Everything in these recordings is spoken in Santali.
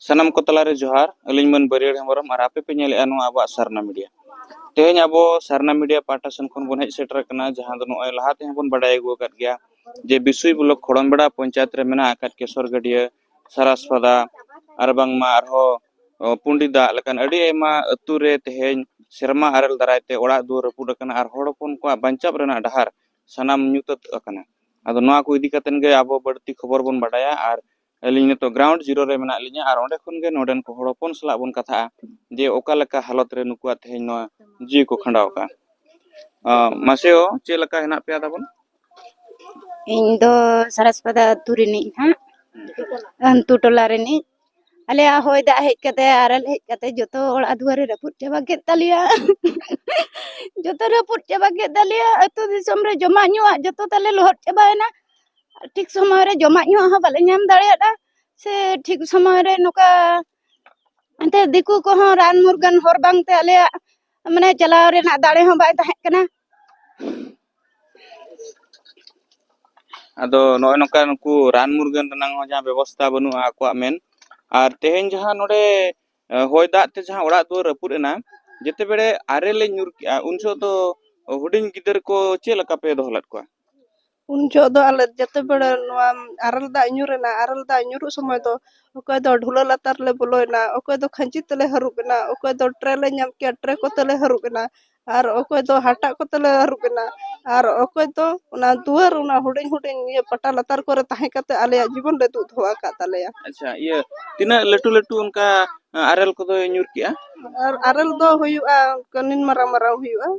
Sanam ko talare johar alin man barier hemoram ar ape pe nyele anu aba Sarna Media. Teheny abo Sarna Media pahta sen khon bon hej setter kana jahan do noy lahat he bon badai agu kat gya je bisui bulok khorambeda panchayat re mena akat kesor gadia Saraspada ar bangma arho pundida lekan adi ema atu re teheny serma arel daraite ora du rapud kana ar hor hopon ko bancap rena dahar sanam nyutat kana ado noa ko idi katen ge abo badti khobor bon badaya ar aling to ground zero re mena linya ar onde khon ge noden ko hor hopon sala bon katha je oka leka halot re nukuat teheny noa ji ko khandaw ka maseo che leka henak pe adabon Indo Saraspada turini ha antu tola reni ale hoy da hej kate aral hej kate joto oᱲᱟᱜ duare raput chaba get talia joto raput chaba get talia atu disom re joma nyuak joto tale lohot chabaena ठीक समय रे जमा ᱧᱩ ᱦᱚᱸ ᱵᱟᱞᱮ ᱧᱟᱢ ᱫᱟᱲᱮᱭᱟᱫᱟ ᱥᱮ ठीक समय रे ᱱᱚᱠᱟ ᱮᱱᱛᱮ ᱫᱤᱠᱩ ᱠᱚᱦᱚᱸ ᱨᱟᱱ ᱢᱩᱨᱜᱟᱹᱱ ᱦᱚᱨ ᱵᱟᱝᱛᱮ ᱟᱞᱮᱭᱟᱜ ᱢᱟᱱᱮ ᱪᱟᱞᱟᱣ ᱨᱮᱱᱟᱜ ᱫᱟᱲᱮ ᱦᱚᱸ ᱵᱟᱭ ᱛᱟᱦᱮᱸ ᱠᱟᱱᱟ ado noy noka nuku ran murgan renang ho jaha ବ୍ୟବস্থা banua akwa men ar teheny jaha node hoy da te jaha oড়ᱟᱜ duar rapud ena jete bere arele nyur unso to huding gider ko che leka pe dohlat kwa unjo do ale jete bere noa aral da nyurena aral da nyuru समय do okoy do ढुला latar le boloina okoy do khanji tele harubena okoy do trele nyam ke tre ko tele harubena ar okoy do hata ko tele harubena ar okoy do ona duar ona huding huding ye pata latar kore tahe kate ale जीवन le dud hoa ka taleya acha iya tina letu letu unka arel ko do nyur kia ar aral do huyu'a kanin marang marang huyu'a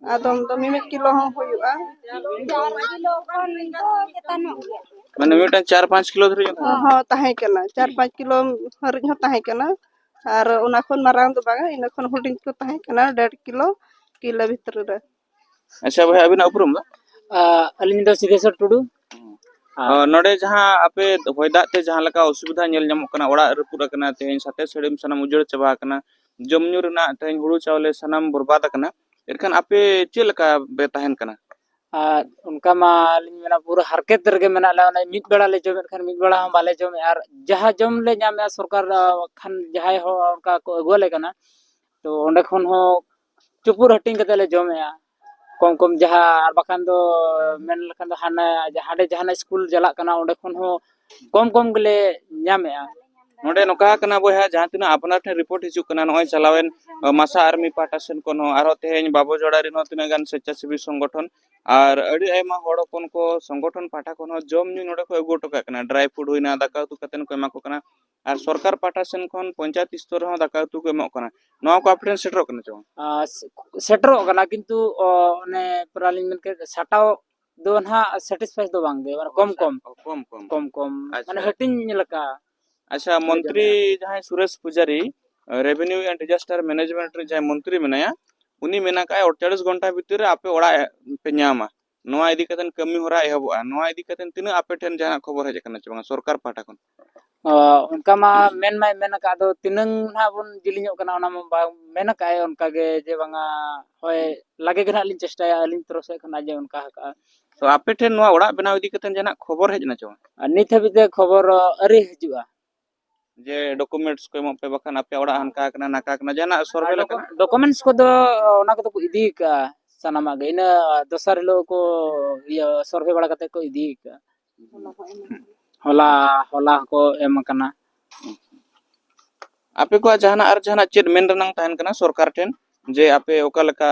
adom do mimit kilo hong huyu'a mane mitan 4-5 kilo dhari ho tahe kana 4-5 kilo haring ho tahe kana ar ona khon marang do banga ina khon huding ko tahe kana 1.5 kilo kilo bhitar re acha bhai abina uprum da alin do Sideswar Tudu node jaha ape hoyda te jaha leka osubidha nyel nyamok kana oড়ᱟᱜ rapud kana teheny sate sedim sanam ujor chaba kana jomnyu rena teheny huru chawle sanam borbad kana erkan ape che leka be tahen kana उनका मा alin mena pura harket rege mena la ona mid beda le jome khan mid beda hon bale jome ar jaha jom le nyame सरकार khan jahay ho उनका को अगुले kana तो onde khon ho चुपुर हटिंग कते ले जमे कम कम जहा ar bakan do men lekhan do hana jahade jahana school jalak kana onde khon ho come come gele nyame node noka kana boya jaha tina apnar the report hijuk kana noy chalawen masa army patasen kono aro teheny babo jodari no tina gan sechasebi সংগঠন আর adi aima hor hopon ko সংগঠন pata kono jom nyu node ko agu toka kana dry food hoina daka utu katen ko ema ko kana ar sarkar patasen kon panchayat stor ho daka utu ko emok kana no ko apren setter kana chong सेटरो kana किंतु ने प्रालिंग men ke satao do na satisfy do bang de कम कम कम कम माने हटिंग लका अच्छा मंत्री जहां सुरेश पुजारी रेवेन्यू एंड डिजास्टर मैनेजमेंट रे जहां मंत्री मेनाया उनी मेना का 48 घंटा भीतर आपे ओड़ा पे ᱧᱟᱢᱟ नोआ इदी कतन कमी होरा एहबोआ नोआ इदी कतन तिना आपे ठेन जहां खबर हेज कना चबा सरकार पाटा कोन उनका मा मेन का दो तिनंग ना बन जिलिño kana ona ma मेन का उनका ge je banga hoy lage gena लिन चेष्टाया लिन तरफ से खना जे उनका का तो आपे ठेन नोआ ओड़ा बनाव इदी कतन जना खबर हेज ना चबा नित हबिते खबर अरे हजुआ जे डॉक्यूमेंट्स को एमो पे बखान आपे ओड़ा हनका कना नाका कना जना सर्वे लका डॉक्यूमेंट्स को दो ओना को इदी का सनामा गे इन दोसर लो को ये सर्वे बड़ा कते को इदी का होला होला को एम कना आपे को जहाना आर जहाना चेत मेन रनंग ताहन कना सरकार ठेन जे आपे ओका लका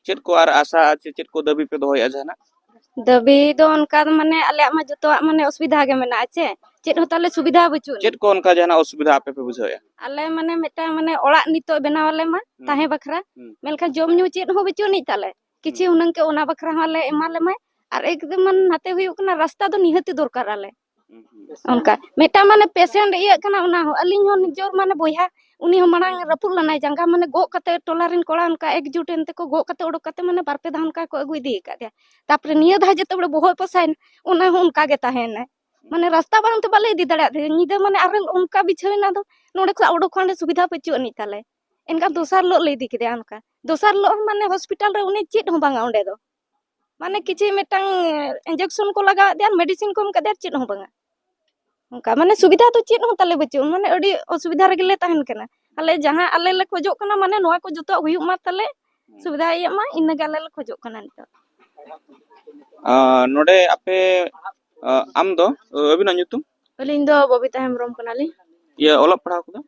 चेत को आर आशा चेत को दबी पे दोहय जहाना दबी दो उनका माने आले मा जतो माने असुविधा गे मेना छे चेत हो ताले सुविधा बचु चेत को उनका जहाना असुविधा आपे पे बुझाया आले माने मेटा माने ओड़ा नितो बनावले मा ताहे बखरा मेलखा जम न्यू चेत हो बचु नि ताले किछि उनन के ओना बखरा हाले एमाले मा आर एकदम मन हाते हुयु कना रास्ता दो निहति दरकार आले उनका मेटा माने पेशेंट इया कना उना हो अलिन हो निजोर माने बोया उनी हो मांग रपुल लनाय जंगा माने गो कते टोलारिन कोड़ा उनका एकजुट एनते को गो कते ओडो कते माने बारपे धान का को अगुई दी का दिया तापरे निया धा जते बड़े बोहोय पसाइन उना हो उनका गे ताहेन माने रास्ता बांग तो बाले दी दड़ा दे निदे माने आरे उनका बिछयना दो नोडे को ओडो खंडे सुविधा पचु नि ताले एनका दोसार लो ले दी के उनका दोसार लो माने हॉस्पिटल रे उनी चिट हो बांगा ओंडे दो माने किछि मेटांग इंजेक्शन को लगा दे मेडिसिन को हम का दे चिट हो बांगा ᱚᱱᱠᱟ ᱢᱟᱱᱮ ᱥᱩᱵᱤᱫᱷᱟ ᱫᱚ ᱪᱮᱫ ᱦᱚᱸ ᱛᱟᱞᱮ ᱵᱟᱹᱪᱩᱜ ᱢᱟᱱᱮ ᱟᱹᱰᱤ ᱚᱥᱩᱵᱤᱫᱷᱟ ᱨᱮᱜᱮᱞᱮ ᱛᱟᱦᱮᱱ ᱠᱟᱱᱟ ᱟᱞᱮ ᱡᱟᱦᱟᱸ ᱟᱞᱮ ᱞᱮ ᱠᱷᱚᱡᱚᱜ ᱠᱟᱱᱟ ᱢᱟᱱᱮ ᱱᱚᱣᱟ ᱠᱚ ᱡᱚᱛᱚ ᱦᱩᱭᱩᱜ ᱢᱟ ᱛᱟᱞᱮ ᱥᱩᱵᱤᱫᱷᱟ ᱤᱭᱟᱹᱜ ᱢᱟ ᱤᱱᱟᱹᱜᱮ ᱟᱞᱮ ᱞᱮ ᱠᱷᱚᱡᱚᱜ ᱠᱟᱱᱟ ᱱᱤᱛᱚᱜ ᱱᱚᱰᱮ ᱟᱯᱮ ᱟᱢ ᱫᱚ ᱟᱹᱵᱤᱱᱟᱜ ᱧᱩᱛᱩᱢ ᱟᱹᱞᱤᱧ ᱫᱚ ᱵᱚᱵᱤᱛᱟ ᱦᱮᱢᱵᱨᱚᱢ ᱠᱟᱱᱟᱞᱤᱧ ᱤᱭᱟᱹ ᱚᱞᱚᱜ ᱯᱟᱲᱦᱟᱣ ᱠᱚᱫᱚ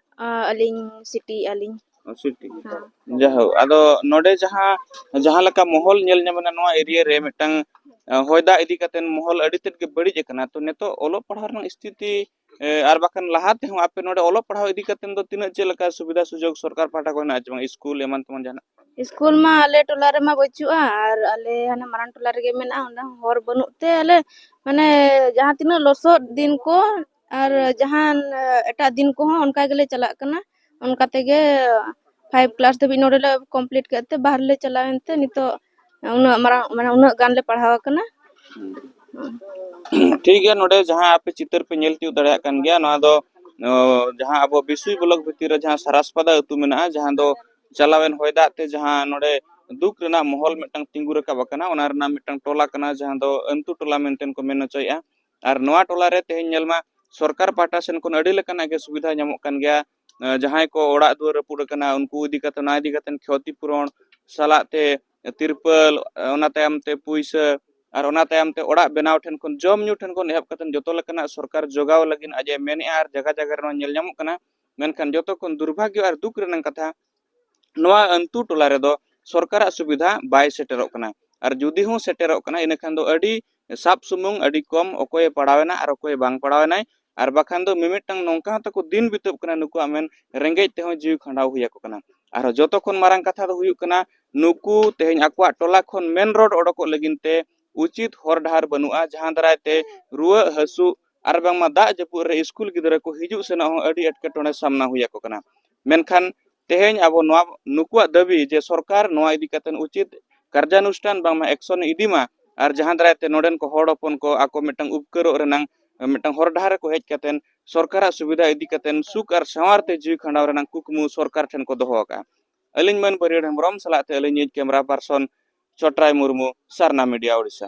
ᱟᱹᱞᱤᱧ ᱥᱤᱴᱤ ᱟᱹᱞᱤᱧ ᱥᱤᱴᱤ ᱡᱟᱦᱳ ᱟᱫᱚ ᱱᱚᱰᱮ ᱡᱟᱦᱟᱸ ᱞᱮᱠᱟ ᱢᱚᱦᱚᱞ ᱧᱮᱞ ᱧᱟᱢᱮᱱᱟ ᱱᱚᱣᱟ ᱮᱨᱤᱭᱟ ᱨᱮ ᱢᱤᱫᱴᱟᱝ ᱦᱚᱭ ᱫᱟᱜ ᱤᱫᱤ ᱠᱟᱛᱮᱱ ᱢᱚᱦᱚᱞ ᱟᱹᱰᱤ ᱛᱮᱫ ᱜᱮ ᱵᱟᱹᱲᱤᱡ ᱟᱠᱟᱱᱟ ᱛᱚ ᱱᱤᱛᱚᱜ ᱚᱞᱚᱜ ᱯᱟᱲᱦᱟᱣ ᱨᱮᱱᱟᱜ ᱥथिᱛᱤ ᱟᱨ ᱵᱟᱠᱷᱟन ᱞᱟᱦᱟ ᱛᱮᱦᱚᱸ ᱟᱯᱮ ᱱᱚᱰे ᱚᱞᱚᱜ ᱯᱟᱲᱦᱟᱣ ᱤᱫᱤ ᱠᱟᱛᱮᱱ ᱫᱚ ᱛᱤᱱᱟᱹᱜ ᱪᱮᱫ ᱞᱮᱠᱟ ᱥᱩᱵᱤᱫᱷᱟ ᱥᱩᱡᱳᱜᱽ ᱥᱚᱨᱠᱟর ᱯᱟᱦᱴᱟ ᱠᱷᱚᱱ ᱦᱮᱱᱟᱜᱼᱟ ᱥᱮ ᱵᱟᱝ ᱥᱠᱩᱞ ᱮᱢᱟᱱ ᱛᱮᱢᱟᱱ ᱡᱟᱦᱟᱱᱟᱜ ᱥᱠᱩᱞ ᱢᱟ ᱟᱞᱮ ᱴᱚᱞᱟ ᱨᱮᱢᱟ ᱵᱟᱹᱪᱩᱜᱼᱟ ᱟᱨ ᱟᱞᱮ ᱦᱟᱱᱟ ᱢᱟᱨᱟᱝ ᱴᱚᱞᱟ ᱨᱮᱜᱮ ᱢᱮᱱᱟᱜᱼᱟ ᱚᱸᱰᱮ ᱦᱚᱸ ᱦᱚᱨ ᱵᱟᱹᱱᱩᱜ ᱛᱮ ᱟᱞᱮ ᱢᱟᱱᱮ ᱡᱟᱦᱟᱸ ᱛᱤᱱᱟᱹᱜ ᱞᱚᱥᱚᱫ ᱫᱤᱱ ko ᱟᱨ ᱡᱟᱦᱟᱱ ᱮᱴᱟᱜ ᱫᱤᱱ ᱠᱚᱦᱚᱸ ᱚᱱᱠᱟ ᱜᱮᱞᱮ ᱪᱟᱞᱟᱜ ᱠᱟᱱᱟ ᱚᱱᱠᱟ ᱛᱮᱜᱮ 5 क्लास ᱫᱷᱟᱹᱵᱤᱡ ᱱᱚᱰᱮ ᱞᱮ ᱠᱚᱢᱯᱞᱤᱴ ᱠᱮᱫᱛᱮ ᱵᱟᱦᱨᱮ ᱞᱮ ᱪᱟᱞᱟᱣ ᱮᱱᱛᱮ ᱱᱤᱛᱚᱜ ᱩᱱᱟᱹᱜ ᱢᱟᱨᱟᱝ ᱢᱟᱱᱮ ᱩᱱᱟᱹᱜ ᱜᱟᱱ ᱞᱮ ᱯᱟᱲᱦᱟᱣ ᱟᱠᱟᱱᱟ ठीक है नोडे जहां आप चित्र पे नेल तिउ दड़िया कान गया नोआ दो जहां अब बिसुई ब्लॉक भितर रे जहां सरासपादा अतु मेना जहां दो चलावेन होयदा ते जहां नोडे दुख रेना महल मिटंग तिंगु रकाब कना ओना रेना मिटंग टोला कना जहां दो अंतु टोला मेंटेन को मेन चोया आर नोआ टोला रे तेहेन नेलमा सरकार पाटा सेन कोन अडी लेकाना के सुविधा ᱧᱟᱢᱚᱜ ᱠᱟᱱ ᱜᱮᱭᱟ जहां को ओड़ा दुआर रपुड़ कना उनको इदी कते ना इदी कते क्षति पूरण सालाते तिरपल ओना तायम ते पुइसा और ओना तायम ते ओड़ा बनाव ठेन कोन जम ᱧᱩ ठेन कोन एहब कतन जतो लेकाना सरकार जोगाव लगिन अजे मेने आर जगह जगह रे नेल ᱧᱟᱢᱚᱜ कना मेनखान जतो कोन दुर्भाग्य और दुख रेनन कथा नोआ अंतु टोला रे दो सरकार सुविधा बाय सेटेरोक कना और जुदी हूं सेटेरोक कना इनखान दो अडी साब सुमुंग अडी कम ओकोय पड़ावेना और ओकोय बांग पड़ावेना और बाखान दो मिमिटंग नोंका तको दिन बितुब कना नुकु आमेन रेंगेज तेहो जीव खंडाव हुया को कना और जतो कोन मारंग कथा दो हुयुक कना नुकु तेहेन आक्वा टोला खोन मेन रोड ओडको लगिनते उचित हर डहार बनुआ जहां दरायते रुआ हसु और बांगमा दा जपुर रे स्कूल गिदरा को हिजु सेना हो अडी एटकेटोने सामना हुया को कना मेनखान तेहेन आबो नोआ नुकुआ दाबी जे सरकार नोआ इदी कतन उचित कार्यानुष्ठान बांगमा एक्शन इदीमा और जहां दरायते नोडेन को हड़ हपन को आको मिटंग उपकरो रेनांग मिटंग हर डहार को हेज कतन सरकार सुविधा इदी कतन सुख और सवारते जीव खंडाव रेनांग कुकमु सरकार ठेन को दोहो का अलिन मन बरियड हेमब्रम सलाते अलिन कैमरा पर्सन चट्राय मुर्मू सारना मीडिया ओडिशा।